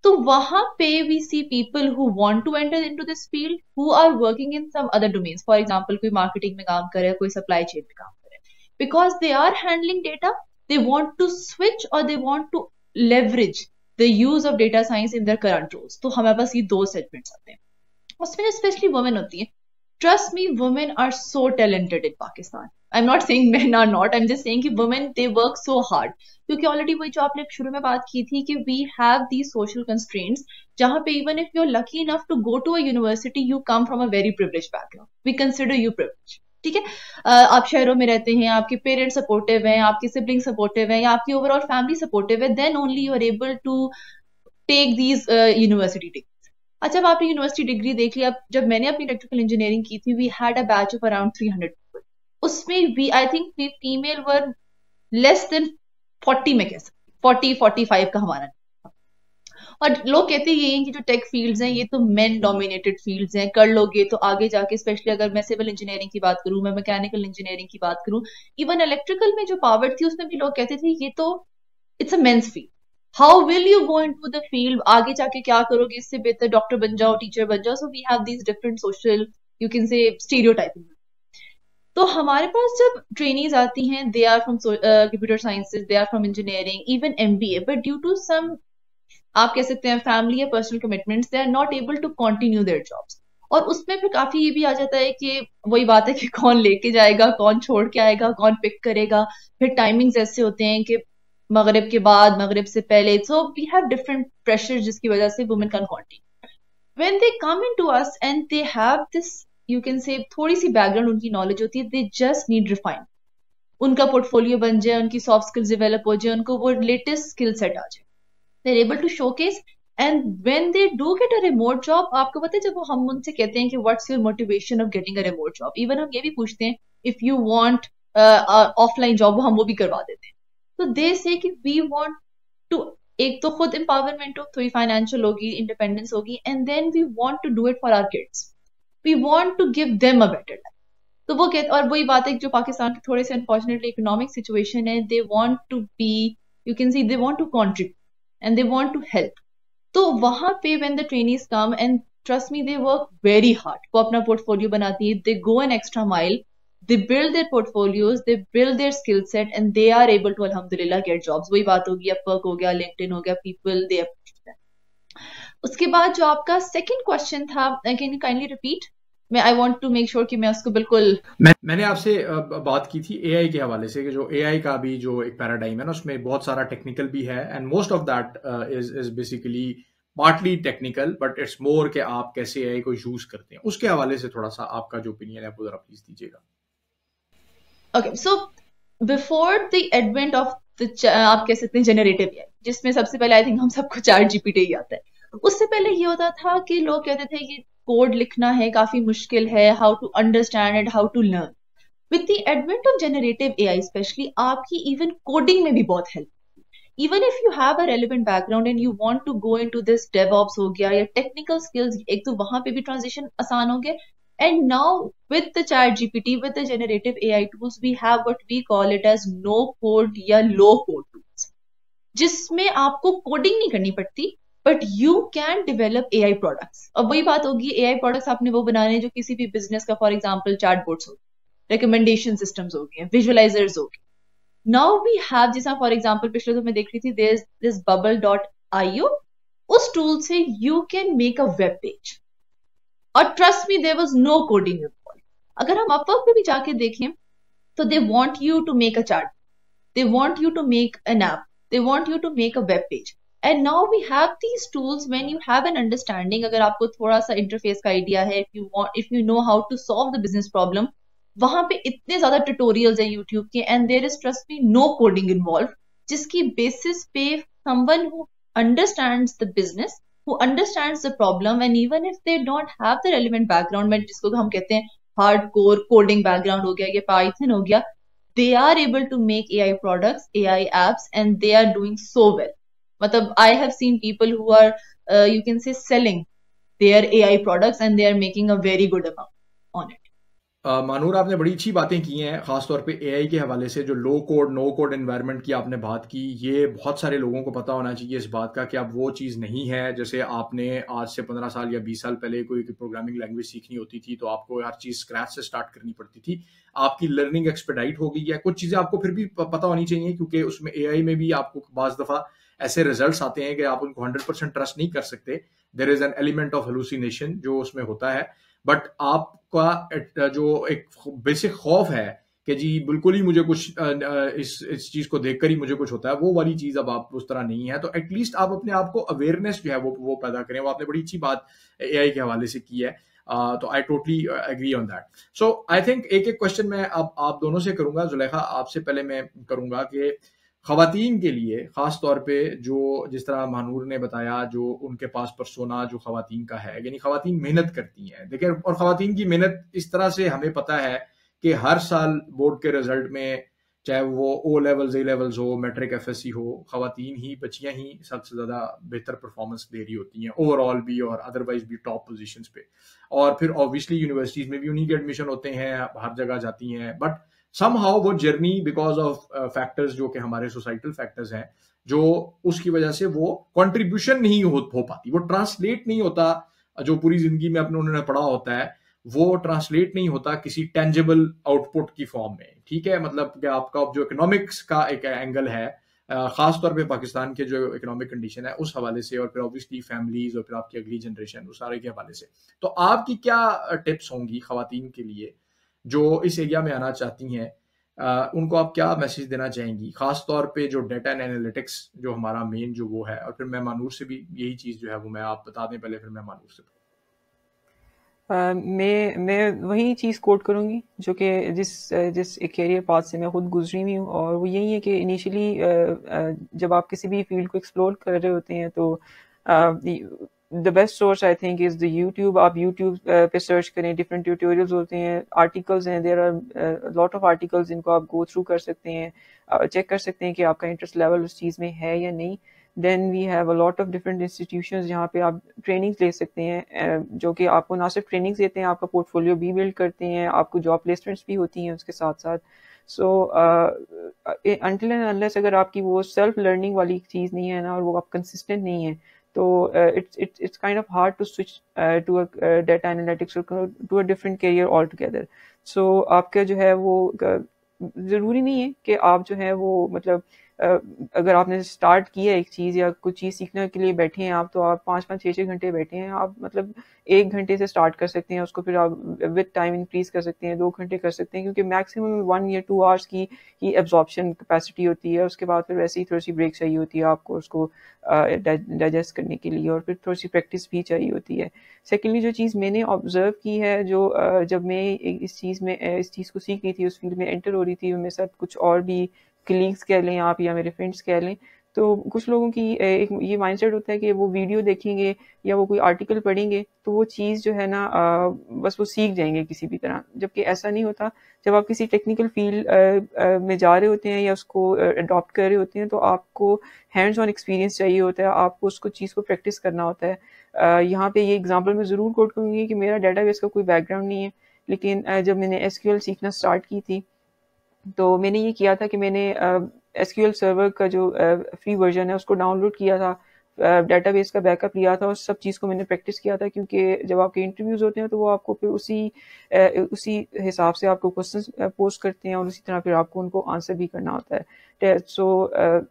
Speaker 3: तो वहां पे we see people who want to enter into this field who are working in some other domains. For example कोई मार्केटिंग में काम करे, कोई सप्लाई चेन में काम करे, because they are handling data, they want to switch और they want to leverage the use of data science in their current roles. तो हमारे पास ये दो सेगमेंट्स आते हैं. उसमें स्पेशली वुमेन होती है. Trust me, women are so talented in Pakistan. I'm not saying men are not. I'm just saying कि women they work so hard. क्योंकि already वही जो आपने शुरू में बात की थी कि we have these social constraints जहाँ पे even if you're lucky enough to go to a university, you come from a very privileged background. We consider you privileged. ठीक है, आप शहरों में रहते हैं, आपके पेरेंट्स सपोर्टिव हैं, आपके सिबलिंग सपोर्टिव हैं, या आपकी ओवरऑल फैमिली सपोर्टिव है, then only you are able to take these university degrees. अच्छा, अब आपने यूनिवर्सिटी डिग्री देख लिया. जब मैंने अपनी इलेक्ट्रिकल इंजीनियरिंग की थी, we had a batch of around 300 people. उसमें we I think we female were less than 40, में कह सकती 40-45 का हमारा. और लोग कहते ये हैं कि जो टेक फील्ड्स हैं ये तो मेन डोमिनेटेड फील्ड्स हैं, कर लोगे तो आगे जाके, स्पेशली अगर मैं सिविल इंजीनियरिंग की बात करूं, मैं मैकेनिकल इंजीनियरिंग की बात करूं, इवन इलेक्ट्रिकल में जो पावर थी उसमें भी लोग कहते थे ये तो it's a men's field. How will you go into the field? आगे जाके क्या करोगे, इससे बेहतर डॉक्टर बन जाओ, टीचर बन जाओ. So we have these different social, you can say, stereotyping. तो हमारे पास जब ट्रेनीज आती हैं, they are from computer sciences, they are from engineering, even MBA, but due to some, आप कह सकते हैं फैमिली या personal commitments, they are not able to continue their jobs. और उसमें फिर काफी ये भी आ जाता है कि वही बात है कि कौन लेके जाएगा, कौन छोड़ के आएगा, कौन पिक करेगा. फिर टाइमिंग्स ऐसे होते हैं कि मगरिब के बाद, मगरिब से पहले. So we have different pressure जिसकी वजह से women can continue. When they come into us and they have this, you can say, थोड़ी सी बैकग्राउंड उनकी नॉलेज होती है, दे जस्ट नीड रिफाइन. उनका पोर्टफोलियो बन जाए, उनकी सॉफ्ट स्किल्स डेवलप हो जाए, उनको वो लेटेस्ट स्किल सेट आ जाए, they are able to showcase. And when they do get a remote job, आपको पता है जब वो हम उनसे कहते हैं कि what's your motivation of getting a remote job, even हम ये भी पूछते हैं if you want offline job, हम वो भी करवा देते हैं. तो दे से कि वी वांट टू, एक तो खुद एम्पावरमेंट हो, थोड़ी फाइनेंशियल होगी, इंडिपेंडेंस होगी, and then we want to do it for our kids. We want to give them a better life. तो वो कहते, और वही बात है जो पाकिस्तान के थोड़े से अनफॉर्चुनेटली इकोनॉमिक सिचुएशन है, they want to be, you can see, they want to contribute and they want to help. तो वहां पे when the trainees come, and trust me, they work very hard. वो अपना पोर्टफोलियो बनाती है, they go an extra mile, they build their portfolios, they build their skill set, and they are able to alhamdulillah get jobs. वही बात होगी, Upwork हो गया, LinkedIn हो गया, people they appreciate that. उसके बाद जो आपका second question था, can you kindly repeat? मैं I want to make sure कि मैं उसको बिल्कुल,
Speaker 1: मैंने आपसे बात की थी AI के हवाले से कि जो AI का भी जो एक पैराडाइम है ना, उसमें बहुत सारा टेक्निकल भी है, and most of that is basically partly technical, but it's more कि आप कैसे AI को यूज करते हैं. उसके हवाले से थोड़ा सा आपका जो ओपिनियन है वो जरा प्लीज दीजिएगा.
Speaker 3: Okay, so before the advent of the आप कह सकते हैं जनरेटिव AI, जिसमें सबसे पहले आई थिंक हम सबको ChatGPT ही आता है. उससे पहले ये होता था कि लोग कहते थे कि कोड लिखना है काफी मुश्किल है, how to understand it, how to learn. With the advent of generative AI specially, आपकी इवन कोडिंग में भी बहुत help. Even if you have a relevant background and you want to go into this DevOps हो गया या technical skills, एक तो वहां पे भी ट्रांजिशन आसान हो गया. And now with the ChatGPT, with the generative AI tools, we have what we call it as no code या low code tools, जिसमें आपको कोडिंग नहीं करनी पड़ती, but you can develop AI products. अब वही बात होगी, AI products आपने वो बनाने जो किसी भी बिजनेस का, फॉर एग्जाम्पल चैटबॉट्स हो, रिकमेंडेशन सिस्टम्स हो गए, विजुअलाइजर्स हो गए. Now we have, जैसा फॉर एग्जाम्पल पिछले तो मैं देख रही थी, there's this bubble.io, उस टूल से you can make a web page. और trust me, there was no coding involve. अगर हम अपवर्क पे भी जाके देखें तो they want you to make a chart, they want you to make an app, they want you to make a web page. And now we have these tools when you have an understanding, अगर आपको थोड़ा सा interface का idea है, if you know how to solve the business problem, वहां पे इतने ज्यादा ट्यूटोरियल्स हैं यूट्यूब के, and there is trust me no coding involve, जिसकी बेसिस पे someone who understands the business, who understands the problem, and even if they don't have the relevant background, में जिसको हम कहते हैं hardcore coding background हो गया या Python हो गया, they are able to make AI products, AI apps, and they are doing so well. मतलब I have seen people who are you can say selling their AI products, and they are making a very good amount on it.
Speaker 1: Manur, आपने बड़ी अच्छी बातें की हैं, खासतौर पे AI के हवाले से। जो लो कोड नो कोड एनवायरनमेंट की आपने बात की, ये बहुत सारे लोगों को पता होना चाहिए इस बात का कि अब वो चीज़ नहीं है। जैसे आपने आज से 15 साल या 20 साल पहले कोई प्रोग्रामिंग लैंग्वेज सीखनी होती थी तो आपको हर चीज़ स्क्रैच से स्टार्ट करनी पड़ती थी। आपकी लर्निंग एक्सपेडाइट हो गई है। कुछ चीज़ें आपको फिर भी पता होनी चाहिए, क्योंकि उसमें एआई में भी आपको बाज़ दफ़ा ऐसे रिजल्ट्स आते हैं कि आप उनको 100% ट्रस्ट नहीं कर सकते। There is an element of hallucination जो उसमें होता है। बट आपका जो एक बेसिक खौफ है कि जी बिल्कुल ही मुझे कुछ इस चीज को देखकर ही मुझे कुछ होता है, वो वाली चीज अब आप उस तरह नहीं है। तो एटलीस्ट आप अपने आप को अवेयरनेस जो है वो पैदा करें। वो आपने बड़ी अच्छी बात एआई के हवाले से की है। तो I totally agree on that. So I think एक एक क्वेश्चन मैं अब आप दोनों से करूंगा। जुलेखा, आपसे पहले मैं करूंगा कि खवातीन के लिए खास तौर पे, जो जिस तरह महानूर ने बताया, जो उनके पास परसोना जो खवातीन का है, यानी खवातीन मेहनत करती हैं। देखिए, और खवातीन की मेहनत इस तरह से हमें पता है कि हर साल बोर्ड के रिजल्ट में, चाहे वो ओ लेवल्स ए लेवल्स हो, मैट्रिक एफएससी हो, खवातीन ही, बच्चियां ही सबसे ज्यादा बेहतर परफॉर्मेंस दे रही होती हैं ओवरऑल भी और अदरवाइज भी टॉप पोजीशंस पे। और फिर ऑब्वियसली यूनिवर्सिटीज में भी उन्हीं के एडमिशन होते हैं, हर जगह जाती हैं। बट समहाउ वो जर्नी बिकॉज ऑफ फैक्टर्स जो कि हमारे सोसाइटल फैक्टर्स हैं, जो उसकी वजह से वो कंट्रीब्यूशन नहीं हो पाती, वो ट्रांसलेट नहीं होता। जो पूरी जिंदगी में अपने उन्होंने पढ़ा होता है वो ट्रांसलेट नहीं होता किसी टेंजिबल आउटपुट की फॉर्म में। ठीक है, मतलब कि आपका जो इकोनॉमिक्स का एक एंगल है, खास तौर पे पाकिस्तान के जो इकोनॉमिक कंडीशन है उस हवाले से, और फिर ऑब्वियसली फैमिलीज और फिर आपकी अगली जनरेशन, उस सारे के हवाले से, तो आपकी क्या टिप्स होंगी खवातीन के लिए जो इस एरिया में आना चाहती हैं? उनको आप क्या मैसेज देना चाहेंगी, खास तौर पे जो डेटा एंड एनालिटिक्स जो हमारा मेन जो वो है? और फिर मैं मानूर से भी यही चीज़ जो है वो मैं आप बता दें पहले, फिर मैं मानूर से।
Speaker 2: मैं वही चीज़ कोट करूँगी जो कि जिस एक कैरियर पाथ से मैं खुद गुजरी हुई हूँ, और वो यही है कि इनिशियली जब आप किसी भी फील्ड को एक्सप्लोर कर रहे होते हैं तो the best source I think is the YouTube. आप यूट्यूब पे सर्च करें, डिफरेंट ट्यूटोरियल्स होते हैं, आर्टिकल्स हैं, there are lot of articles जिनको आप गो थ्रू कर सकते हैं, चेक कर सकते हैं कि आपका इंटरेस्ट लेवल उस चीज़ में है या नहीं। Then we have a lot of different institutions जहाँ पे आप ट्रेनिंग्स ले सकते हैं, जो कि आपको ना सिर्फ ट्रेनिंग्स देते हैं, आपका पोर्टफोलियो भी बिल्ड करते हैं, आपको जॉब प्लेसमेंट्स भी होती हैं उसके साथ साथ। सो अनटिल एंड अनलेस अगर आपकी वो सेल्फ लर्निंग वाली चीज़ नहीं है ना, और वो आप कंसिस्टेंट नहीं है, तो it's kind of hard to switch to a data analytics or to a different career altogether. So आपका जो है वो ज़रूरी नहीं है कि आप जो है वो मतलब अगर आपने स्टार्ट किया एक चीज़ या कुछ चीज़ सीखने के लिए बैठे हैं आप, तो आप 5-5 6-6 घंटे बैठे हैं, आप मतलब 1 घंटे से स्टार्ट कर सकते हैं उसको, फिर आप विद टाइम इंक्रीज कर सकते हैं, 2 घंटे कर सकते हैं, क्योंकि मैक्सिमम 1 या 2 आवर्स की ही एब्जॉर्प्शन कैपेसिटी होती है। उसके बाद फिर वैसे ही थोड़ी सी ब्रेक चाहिए होती है आपको उसको डाइजेस्ट करने के लिए, और फिर थोड़ी सी प्रैक्टिस भी चाहिए होती है। सेकेंडली, जो चीज़ मैंने ऑब्जर्व की है, जो जब मैं इस चीज़ को सीख रही थी, उस फील्ड में एंटर हो रही थी, मेरे साथ कुछ और भी कलीग्स कह लें आप या मेरे फ्रेंड्स कह लें, तो कुछ लोगों की एक ये माइंडसेट होता है कि वो वीडियो देखेंगे या वो कोई आर्टिकल पढ़ेंगे तो वो चीज़ जो है ना बस वो सीख जाएंगे किसी भी तरह, जबकि ऐसा नहीं होता। जब आप किसी टेक्निकल फील्ड में जा रहे होते हैं या उसको अडॉप्ट कर रहे होते हैं, तो आपको हैंड्स ऑन एक्सपीरियंस चाहिए होता है, आपको उसको चीज़ को प्रैक्टिस करना होता है। यहाँ पे ये एग्जांपल मैं ज़रूर कोट करूँगी कि मेरा डेटाबेस का कोई बैकग्राउंड नहीं है, लेकिन जब मैंने एसक्यूएल सीखना स्टार्ट की थी, तो मैंने ये किया था कि मैंने एसक्यूएल सर्वर का जो फ्री वर्जन है उसको डाउनलोड किया था, डेटाबेस का बैकअप लिया था, और सब चीज़ को मैंने प्रैक्टिस किया था, क्योंकि जब आपके इंटरव्यूज़ होते हैं तो वो आपको फिर उसी हिसाब से आपको क्वेश्चन पोस्ट करते हैं, और उसी तरह फिर आपको उनको आंसर भी करना होता है। सो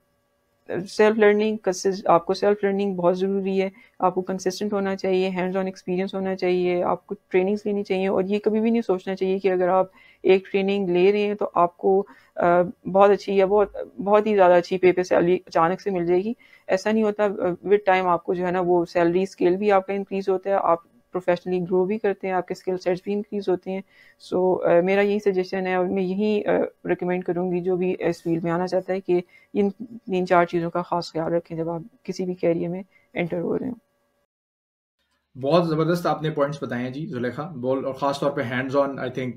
Speaker 2: सेल्फ लर्निंग, आपको सेल्फ लर्निंग बहुत ज़रूरी है, आपको कंसिस्टेंट होना चाहिए, हैंड्स ऑन एक्सपीरियंस होना चाहिए, आपको ट्रेनिंग्स लेनी चाहिए, और ये कभी भी नहीं सोचना चाहिए कि अगर आप एक ट्रेनिंग ले रहे हैं तो आपको बहुत अच्छी या बहुत ही ज़्यादा अच्छी पे सैलरी अचानक से मिल जाएगी। ऐसा नहीं होता। विद टाइम आपको जो है ना वो सैलरी स्केल भी आपका इंक्रीज़ होता है, आप प्रोफेशनली ग्रो भी करते हैं, आपके स्किल सेट्स भी इंक्रीज होते हैं। सो मेरा यही सजेशन है, और मैं यही रिकमेंड करूँगी जो भी इस फील्ड में आना चाहता है कि इन 3-4 चीज़ों का खास ख्याल रखें जब आप किसी भी कैरियर में एंटर हो रहे हो।
Speaker 1: बहुत ज़बरदस्त आपने पॉइंट्स बताए हैं जी जुलेखा बोल, और ख़ास तौर पे हैंड्स ऑन आई थिंक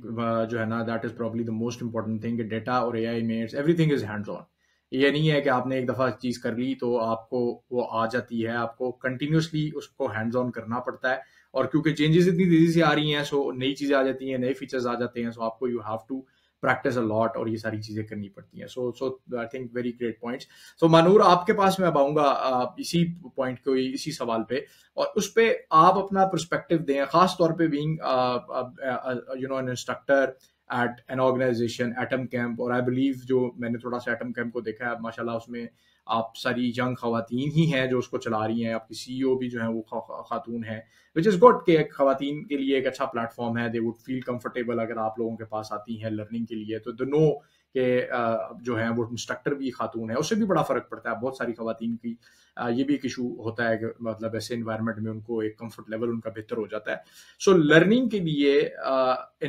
Speaker 1: जो है ना that is probably the most important thing. Data और एआई में एवरीथिंग इज़ हैंड्स ऑन। ये नहीं है कि आपने एक दफ़ा चीज़ कर ली तो आपको वो आ जाती है, आपको कंटिन्यूसली उसको हैंड्स ऑन करना पड़ता है। और क्योंकि चेंजेस इतनी तेजी से आ रही हैं, सो नई चीज़ें आ जाती हैं, नए फीचर्स आ जाते हैं, सो आपको you have to practice a lot और ये सारी चीज़ें करनी पड़ती हैं. So I think very great points. So Mahnoor, आपके पास मैं अब आऊँगा इसी पॉइंट को, इसी सवाल पे, और उस पे आप अपना पर्सपेक्टिव दें, खास तौर पे being an instructor at an organization Atom Camp. और आई बिलीव जो मैंने थोड़ा सा एटम कैंप को देखा है, माशाल्लाह उसमें आप सारी यंग खवातीन ही हैं जो उसको चला रही हैं. आपकी सीईओ भी जो है वो खातून है, विच इज़ गुड कि खवातीन के लिए एक अच्छा प्लेटफॉर्म है. दे वुड फील कंफर्टेबल अगर आप लोगों के पास आती हैं लर्निंग के लिए. तो दोनों के जो है वो इंस्ट्रक्टर भी खातून है, उससे भी बड़ा फर्क पड़ता है. बहुत सारी खवातीन की ये भी एक इशू होता है कि मतलब ऐसे इन्वायरमेंट में उनको एक कंफर्ट लेवल उनका बेहतर हो जाता है. सो लर्निंग के लिए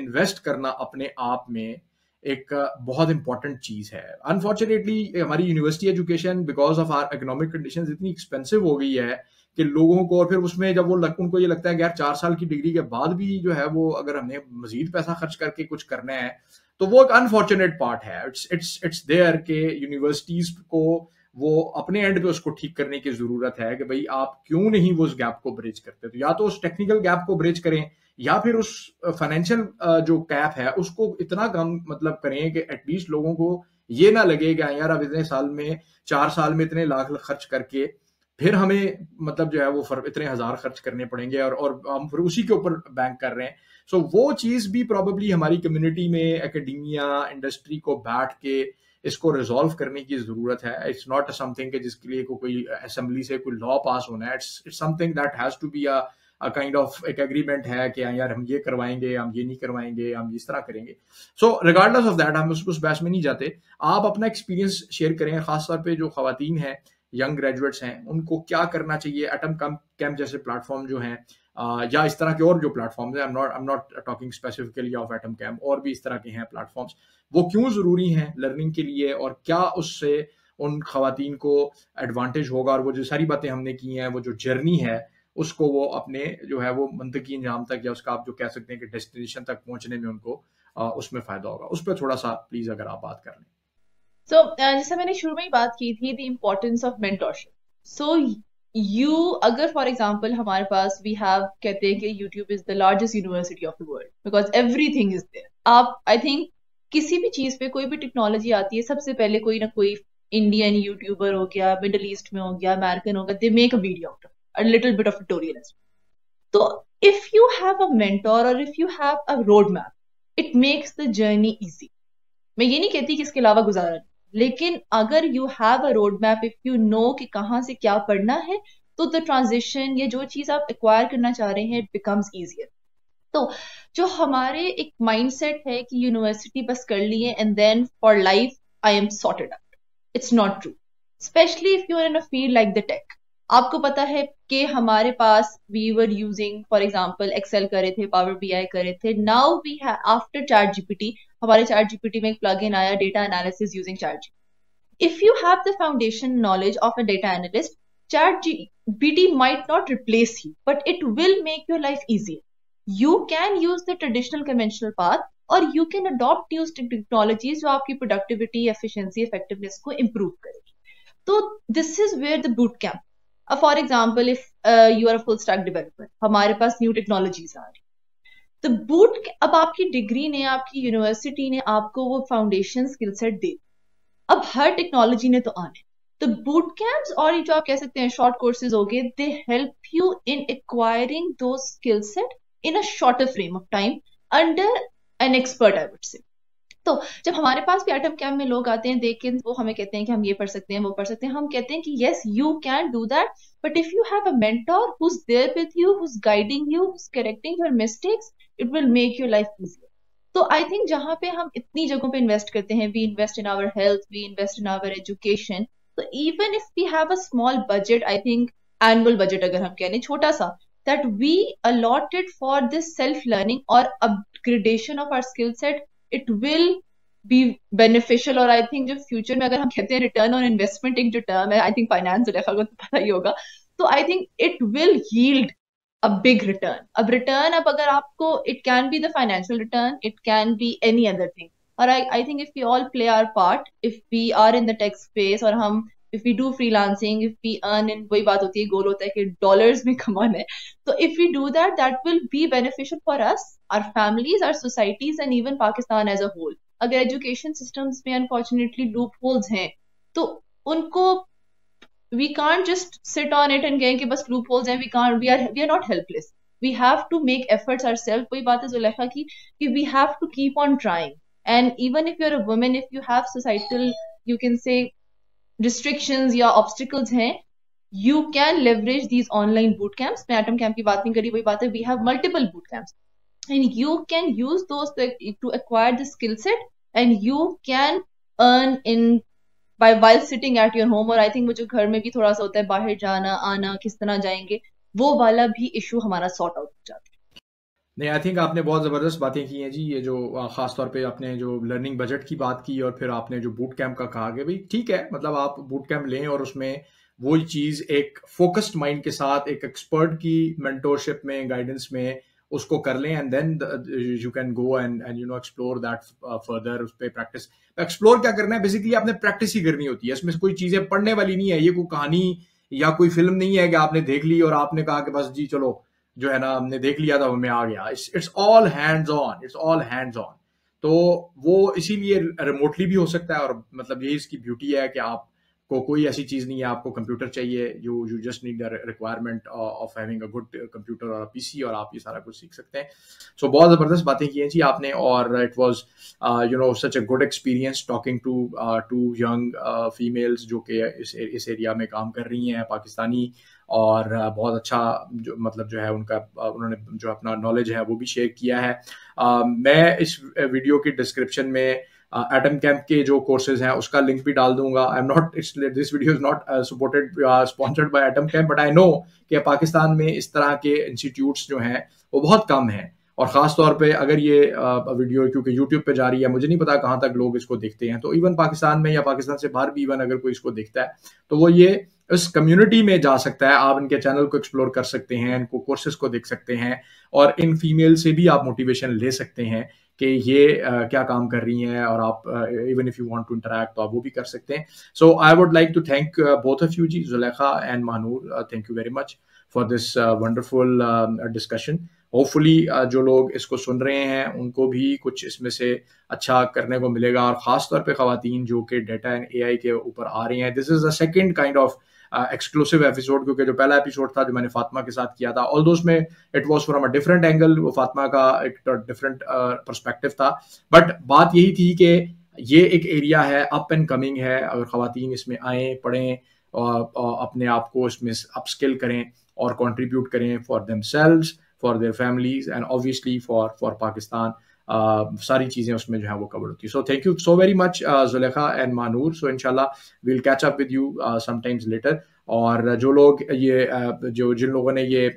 Speaker 1: इन्वेस्ट करना अपने आप में एक बहुत इंपॉर्टेंट चीज है. अनफॉर्चुनेटली हमारी university education because of our economic conditions इतनी एक्सपेंसिव हो गई है कि लोगों को, और फिर उसमें जब वो उनको ये लगता है कि यार 4 साल की डिग्री के बाद भी जो है वो अगर हमने मजीद पैसा खर्च करके कुछ करना है, तो वो एक अनफॉर्चुनेट पार्ट है. इट्स देयर के यूनिवर्सिटीज को वो अपने एंड पे उसको ठीक करने की जरूरत है कि भाई आप क्यों नहीं वो उस गैप को ब्रिज करते. तो या तो उस टेक्निकल गैप को ब्रिज करें, या फिर उस फाइनेंशियल जो कैप है उसको इतना कम मतलब करें कि एटलीस्ट लोगों को ये ना लगे कि यार अब इतने साल में 4 साल में इतने लाख खर्च करके फिर हमें मतलब जो है वो इतने हजार खर्च करने पड़ेंगे और हम फिर उसी के ऊपर बैंक कर रहे हैं. सो वो चीज भी प्रॉबेबली हमारी कम्युनिटी में, एकेडमिया, इंडस्ट्री को बैठ के इसको रिजॉल्व करने की जरूरत है. इट्स नॉट समथिंग के जिसके लिए कोई असेंबली से कोई लॉ पास होना है. It's something that has to be a kind of एक एग्रीमेंट है कि यार हम ये करवाएंगे, हम ये नहीं करवाएंगे, हम इस तरह करेंगे. सो रिगार्डलेस ऑफ दैट हम उस बहस में नहीं जाते. आप अपना एक्सपीरियंस शेयर करें, खासतौर पे जो खवातीन हैं, यंग ग्रेजुएट्स हैं, उनको क्या करना चाहिए. एटम कैंप जैसे प्लेटफॉर्म जो हैं या इस तरह के और जो प्लेटफॉर्म्स हैं, आई am not talking specifically of atom Camp, और भी इस तरह के हैं प्लेटफॉर्म्स, वो क्यों जरूरी हैं लर्निंग के लिए, और क्या उससे उन खवातीन को एडवांटेज होगा, और वो जो सारी बातें हमने की हैं, वो जो जर्नी है उसको वो अपने जो है वो मंतकी अंजाम तक, या उसका आप जो कह सकते हैं कि डेस्टिनेशन तक पहुंचने में उनको उसमें फायदा होगा. उस पर थोड़ा सा प्लीज अगर आप बात कर लें.
Speaker 3: So, जैसे मैंने शुरू में ही बात की थी, the importance of mentorship. So, you, अगर for example हमारे पास we have, कहते हैं कि YouTube is the largest university of the world because everything is there. आप I think किसी भी चीज पे, कोई भी टेक्नोलॉजी आती है, सबसे पहले कोई ना कोई इंडियन यूट्यूबर हो गया, मिडल ईस्ट में हो गया, अमेरिकन हो गया, they make a video out of it, a little bit of tutorial as well. So, if you have a mentor or if you have a roadmap, it makes the journey easy. मैं ये नहीं कहती कि इसके अलावा गुजारा नहीं, लेकिन अगर you have a road map, if you no कि कहाँ से क्या पढ़ना है, तो द ट्रांजिशन या जो चीज आप एक्वायर करना चाह रहे हैं, इट बिकम्स ईजियर. तो जो हमारे एक माइंडसेट है कि यूनिवर्सिटी बस कर ली है and then for life I am sorted out, it's not true. Specially if you are in a field like the tech. आपको पता है कि हमारे पास we were using for example Excel करे थे, पावर बीआई करे थे. Now we have after ChatGPT, हमारे चैट जीपीटी में एक प्लगइन आया, data analysis using ChatGPT. If you have the foundation knowledge of a data analyst, ChatGPT might not replace you, but it will make your life easier. You can use the traditional conventional path, और you can adopt new technologies जो आपकी productivity, efficiency, effectiveness को improve करेगी. तो this is where the boot camp. For example if you are a full stack developer, हमारे पास new technologies आ रही, तो बूट, अब आपकी डिग्री ने, आपकी यूनिवर्सिटी ने आपको वो फाउंडेशन स्किल सेट दे. अब हर टेक्नोलॉजी ने तो आने, तो बूट कैंप्स और ये जो आप कह सकते हैं शॉर्ट कोर्सेज हो गए, they help you in acquiring those skill set in a shorter frame of time under an expert, I would say. तो जब हमारे पास भी एटम कैंप में लोग आते हैं, लेकिन वो हमें कहते हैं कि हम ये पढ़ सकते हैं, वो पढ़ सकते हैं, हम कहते हैं कि yes you can do that, but if you have a mentor who is there with you, who is guiding you, who is correcting your mistakes, it will make your life easier. तो I think जहां पे हम इतनी जगहों पे invest करते हैं, we invest in our health, we invest in our education, तो even if we have a small budget, I think annual budget अगर हम कह लें छोटा सा, that we allotted for this self learning और upgradation of our skill set, it will be beneficial. और I think जो फ्यूचर में अगर हम कहते हैं रिटर्न ऑन इन्वेस्टमेंट, एक जो टर्म है, आई थिंक फाइनेंस को तो पता ही होगा, तो I think it will yield a big return. अब return, अब अगर आपको, it can be the financial return, it can be any other thing. और I think if we all play our part, if we are in the tech space और हम if we do freelancing, if we earn in, वही बात होती है, गोल होता है कि डॉलर्स में कमाना है. So if we do that, that will be beneficial for us, our families, our societies, and even Pakistan as a whole. अगर एजुकेशन सिस्टम्स में अनफॉर्चुनेटली लूप होल्स हैं तो उनको we can't just sit on it and कहें कि बस loop holes हैं, we are not helpless. We have to make efforts ourselves. वही बात है जुलेखा की कि we have to keep on trying. And even if you're a woman, if you have societal, you can say, restrictions या obstacles हैं, you can leverage these online boot camps. मैं atom camp की बात नहीं करी, वही बात है, we have multiple boot camps. And you can use those to acquire the skill set, and you can earn in while sitting at your home. और I think मुझे घर में भी थोड़ा सा होता है बाहर जाना आना, किस तरह जाएंगे, वो वाला भी इशू हमारा सॉर्ट आउट हो जाता है.
Speaker 1: नहीं, आई थिंक आपने बहुत ज़बरदस्त बातें की हैं जी. ये जो ख़ास तौर पे आपने जो लर्निंग बजट की बात की और फिर आपने जो बूट कैंप का कहा कि भाई ठीक है, मतलब आप बूट कैंप लें और उसमें वही चीज़ एक फोकस्ड माइंड के साथ एक एक्सपर्ट की मेंटोरशिप में, गाइडेंस में उसको कर लें, and then you can go and you know explore that further. उस पर प्रैक्टिस, एक्सप्लोर क्या करना है, बेसिकली आपने प्रैक्टिस ही करनी होती है. इसमें कोई चीज़ें पढ़ने वाली नहीं है, ये कोई कहानी या कोई फिल्म नहीं है कि आपने देख ली और आपने कहा कि बस जी चलो जो है ना हमने देख लिया था हमें आ गया. It's all hands on, it's all hands on. तो वो इसीलिए रिमोटली भी हो सकता है, और मतलब यही इसकी ब्यूटी है कि आप को कोई ऐसी चीज़ नहीं है आपको कंप्यूटर चाहिए, you just need the requirement of having a good computer और पीसी, और आप ये सारा कुछ सीख सकते हैं. सो बहुत ज़बरदस्त बातें की हैं जी आपने, और it was you know such a good experience talking to young females जो कि इस एरिया में काम कर रही हैं, पाकिस्तानी, और बहुत अच्छा जो मतलब जो है उनका उन्होंने जो अपना नॉलेज है वो भी शेयर किया है. मैं इस वीडियो की डिस्क्रिप्शन में एटम कैंप के जो कोर्सेज हैं उसका लिंक भी डाल दूंगा. आई am not, this video is not sponsored by atom camp, but I know कि पाकिस्तान में इस तरह के इंस्टीट्यूट्स जो हैं वो बहुत कम हैं. और ख़ास तौर पे अगर ये वीडियो क्योंकि यूट्यूब पे जा रही है, मुझे नहीं पता कहाँ तक लोग इसको देखते हैं, तो इवन पाकिस्तान में या पाकिस्तान से बाहर भी इवन अगर कोई इसको देखता है तो वो ये इस कम्युनिटी में जा सकता है. आप इनके चैनल को एक्सप्लोर कर सकते हैं, इनको कोर्सेज को देख सकते हैं, और इन फीमेल से भी आप मोटिवेशन ले सकते हैं कि ये क्या काम कर रही हैं, और आप even if you want to interact तो आप वो भी कर सकते हैं. So I would like to thank both of you जी, Zulekha and Mahnoor. Thank you very much for this wonderful discussion. Hopefully जो लोग इसको सुन रहे हैं उनको भी कुछ इसमें से अच्छा करने को मिलेगा, और ख़ास तौर पे ख़वातीन जो कि डेटा एंड AI के ऊपर आ रही हैं. This is a second kind of exclusive episode, क्योंकि जो पहला एपिसोड था जो मैंने फातिमा के साथ किया था, ऑल्दो उसमें it was from a different angle, वो फातिमा का एक डिफरेंट पर्सपेक्टिव था, बट बात यही थी कि ये एक एरिया है, अप एंड कमिंग है. अगर ख़वातीन इसमें आएँ, पढ़ें, और अपने आप को इसमें अपस्किल करें और कंट्रीब्यूट करें for themselves, for their families, and obviously for Pakistan, सारी चीज़ें उसमें जो है वो कवर होती है. So thank you so very much Zulekha and Mahnoor. So इंशाल्लाह will catch up with you sometimes later. और जो लोग ये जिन लोगों ने ये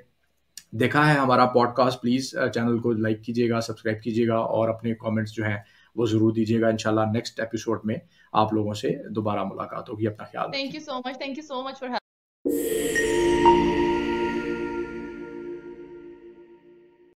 Speaker 1: देखा है हमारा पॉडकास्ट, प्लीज़ चैनल को लाइक कीजिएगा, सब्सक्राइब कीजिएगा, और अपने कमेंट्स जो हैं वो ज़रूर दीजिएगा. इंशाल्लाह नेक्स्ट एपिसोड में आप लोगों से दोबारा मुलाकात होगी. अपना ख्याल.
Speaker 3: Thank you so much. Thank you so much for having me.